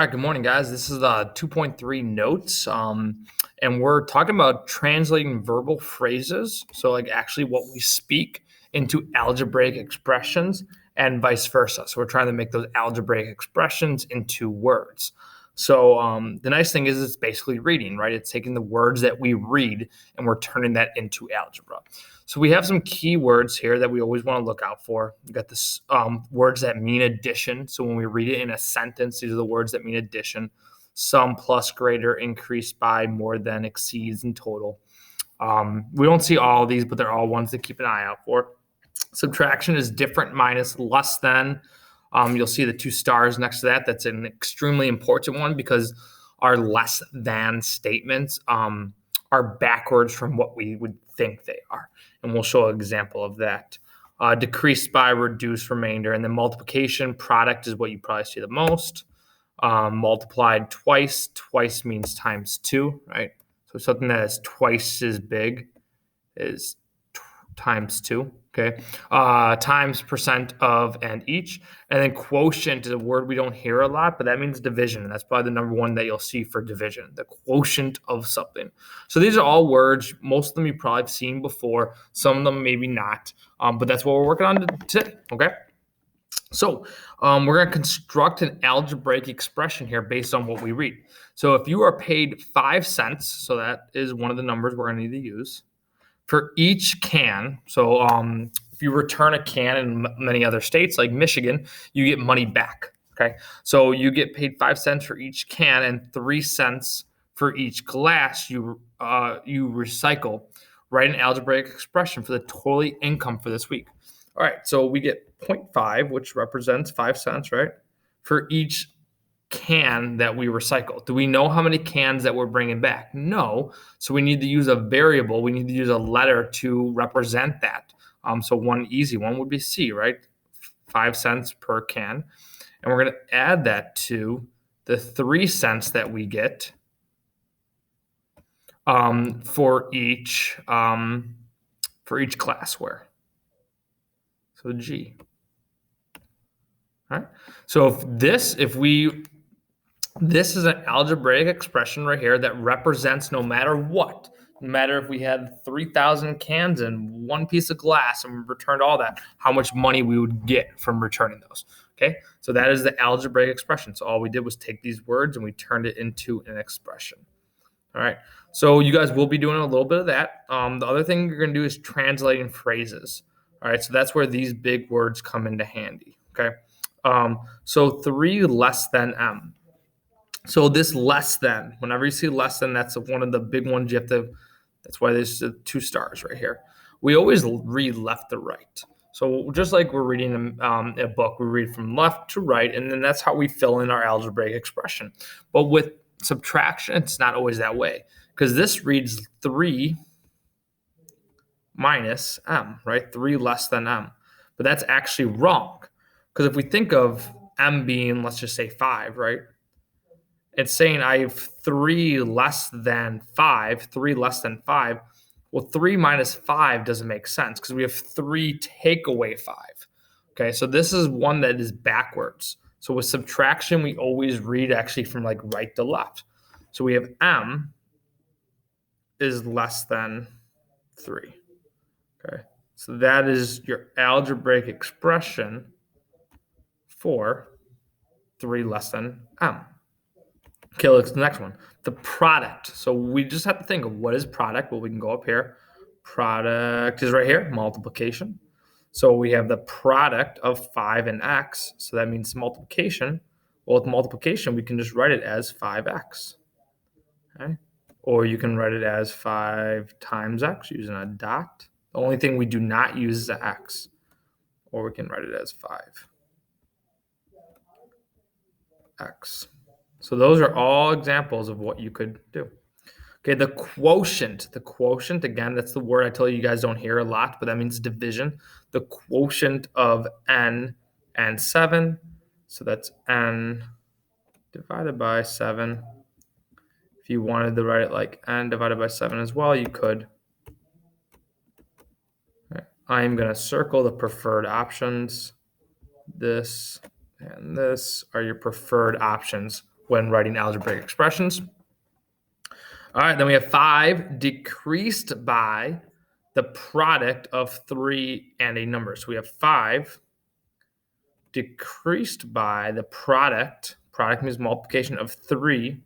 All right, good morning, guys. This is the 2.3 notes, and we're talking about translating verbal phrases. So, like, actually, what we speak into algebraic expressions and vice versa. So, we're trying to make those algebraic expressions into words. So, the nice thing is it's basically reading, right? It's taking the words that we read and we're turning that into algebra. So we have some key words here that we always want to look out for. We got this words that mean addition. So when we read it in a sentence, these are the words that mean addition. Sum, plus, greater, increased by, more than, exceeds, in total. We don't see all of these, but they're all ones to keep an eye out for. Subtraction is different, minus, less than. You'll see the two stars next to that. That's an extremely important one because our less than statements are backwards from what we would think they are. And we'll show an example of that. Decreased by, reduced, remainder. And then multiplication, product is what you probably see the most. Multiplied twice. Twice means times two, right? So something that is twice as big is times two. Okay. Times percent of and each. And then quotient is a word we don't hear a lot, but that means division. And that's probably the number one that you'll see for division, the quotient of something. So these are all words. Most of them you probably have seen before. Some of them maybe not. But that's what we're working on today. Okay. So we're going to construct an algebraic expression here based on what we read. So if you are paid 5 cents, so that is one of the numbers we're going to need to use, for each can. So if you return a can in many other states like Michigan, you get money back. Okay. So you get paid 5 cents for each can and 3 cents for each glass you recycle. Write an algebraic expression for the total income for this week. All right. So we get 0.5, which represents 5 cents, right? For each can that we recycle. Do we know how many cans that we're bringing back? No. So we need to use a variable. We need to use a letter to represent that. So one easy one would be C, right? 5 cents per can. And we're going to add that to the 3 cents that we get for each glassware. So G. All right. So this is an algebraic expression right here that represents no matter what. No matter if we had 3,000 cans and one piece of glass and we returned all that, how much money we would get from returning those. Okay, so that is the algebraic expression. So all we did was take these words and we turned it into an expression. All right, so you guys will be doing a little bit of that. The other thing you're going to do is translating phrases. All right, so that's where these big words come into handy. Okay, so 3 less than M. So this less than, whenever you see less than, that's one of the big ones you have to, that's why there's 2 stars right here. We always read left to right. So just like we're reading a book, we read from left to right, and then that's how we fill in our algebraic expression. But with subtraction, it's not always that way because this reads 3 minus M, right? 3 less than M. But that's actually wrong because if we think of M being, let's just say 5, right? It's saying I have 3 less than 5, 3 less than 5. Well, 3 minus 5 doesn't make sense because we have 3 take away 5. Okay, so this is one that is backwards. So with subtraction, we always read actually from like right to left. So we have M is less than 3. Okay, so that is your algebraic expression for 3 less than M. Okay, let's the next one. The product. So we just have to think of what is product. Well, we can go up here. Product is right here, multiplication. So we have the product of 5 and x. So that means multiplication. Well, with multiplication, we can just write it as 5x. Okay? Or you can write it as 5 times x using a dot. The only thing we do not use is the x. Or we can write it as 5x. So those are all examples of what you could do. Okay, the quotient. The quotient, again, that's the word I tell you guys don't hear a lot, but that means division. The quotient of n and 7. So that's n divided by 7. If you wanted to write it like n divided by 7 as well, you could. Okay. I'm going to circle the preferred options. This and this are your preferred options when writing algebraic expressions. All right, then we have 5 decreased by the product of 3 and a number. So we have 5 decreased by the product means multiplication of 3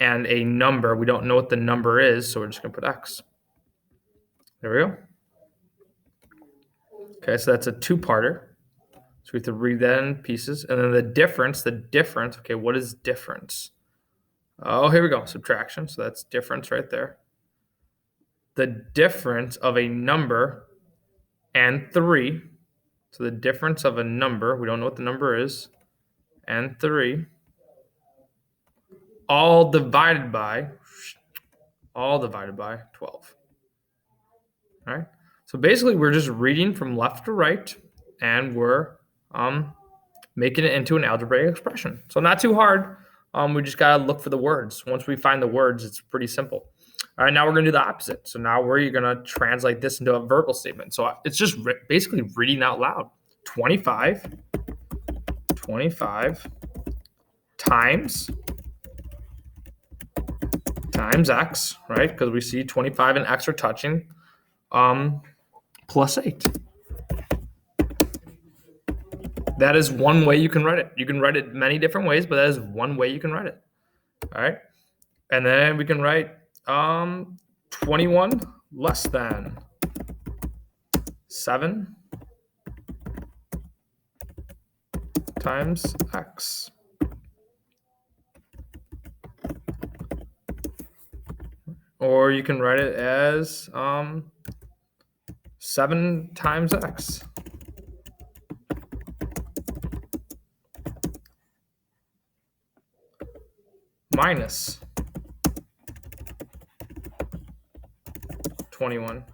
and a number. We don't know what the number is, so we're just going to put x. There we go. Okay, so that's a two-parter. So we have to read that in pieces. And then the difference, okay, what is difference? Oh, here we go, subtraction. So that's difference right there. The difference of a number and 3. So the difference of a number, we don't know what the number is, and 3, all divided by 12. All right. So basically, we're just reading from left to right, and we're making it into an algebraic expression. So not too hard. We just got to look for the words. Once we find the words, it's pretty simple. All right, now we're going to do the opposite. So now we're going to translate this into a verbal statement. So it's just basically reading out loud. 25 times x, right? Because we see 25 and x are touching, plus 8. That is one way you can write it. You can write it many different ways, but that is one way you can write it. All right. And then we can write 21 less than 7 times x. Or you can write it as 7 times x. Minus 21.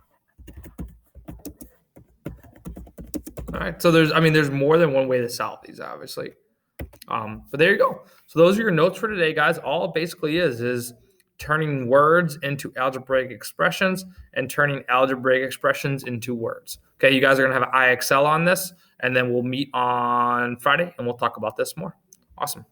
All right, so there's more than one way to solve these, obviously. But there you go. So those are your notes for today, guys. All it basically is turning words into algebraic expressions and turning algebraic expressions into words. Okay, you guys are going to have IXL on this, and then we'll meet on Friday, and we'll talk about this more. Awesome.